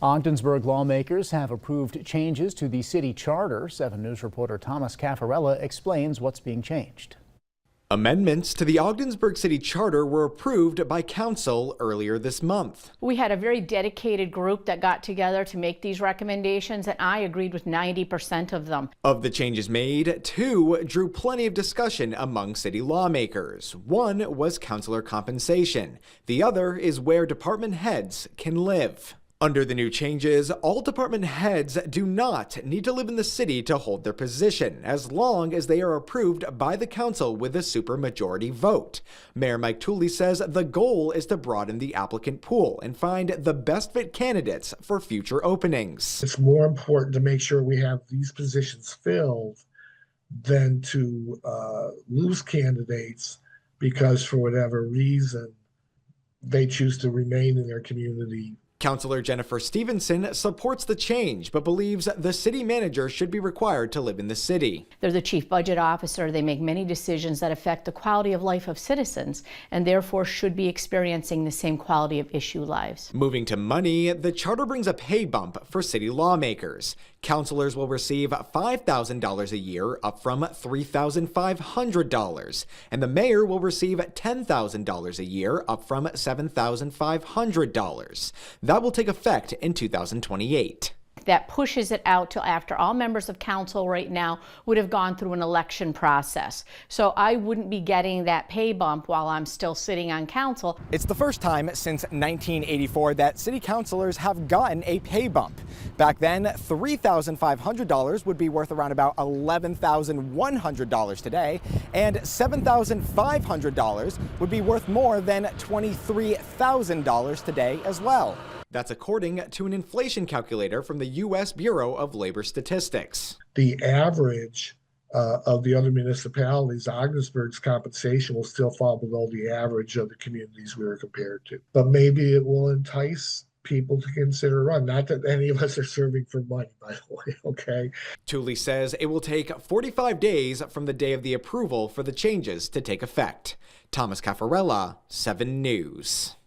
Ogdensburg lawmakers have approved changes to the city charter. 7 News reporter Thomas Caffarella explains what's being changed. Amendments to the Ogdensburg City Charter were approved by council earlier this month. We had a very dedicated group that got together to make these recommendations, and I agreed with 90% of them. Of the changes made, 2 drew plenty of discussion among city lawmakers. One was councilor compensation. The other is where department heads can live. Under the new changes, all department heads do not need to live in the city to hold their position, as long as they are approved by the council with a supermajority vote. Mayor Mike Tooley says the goal is to broaden the applicant pool and find the best fit candidates for future openings. It's more important to make sure we have these positions filled than to lose candidates because for whatever reason they choose to remain in their community. Councilor Jennifer Stevenson supports the change, but believes the city manager should be required to live in the city. They're the chief budget officer. They make many decisions that affect the quality of life of citizens and therefore should be experiencing the same quality of issue lives. Moving to money, the charter brings a pay bump for city lawmakers. Councilors will receive $5,000 a year, up from $3,500, and the mayor will receive $10,000 a year, up from $7,500. That will take effect in 2028. That pushes it out till after all members of council right now would have gone through an election process. So I wouldn't be getting that pay bump while I'm still sitting on council. It's the first time since 1984 that city councilors have gotten a pay bump. Back then, $3,500 would be worth around about $11,100 today, and $7,500 would be worth more than $23,000 today as well. That's according to an inflation calculator from the U.S. Bureau of Labor Statistics. The average of the other municipalities, Ogdensburg's compensation will still fall below the average of the communities we were compared to. But maybe it will entice people to consider a run. Not that any of us are serving for money, by the way, okay? Tooley says it will take 45 days from the day of the approval for the changes to take effect. Thomas Caffarella, 7 News.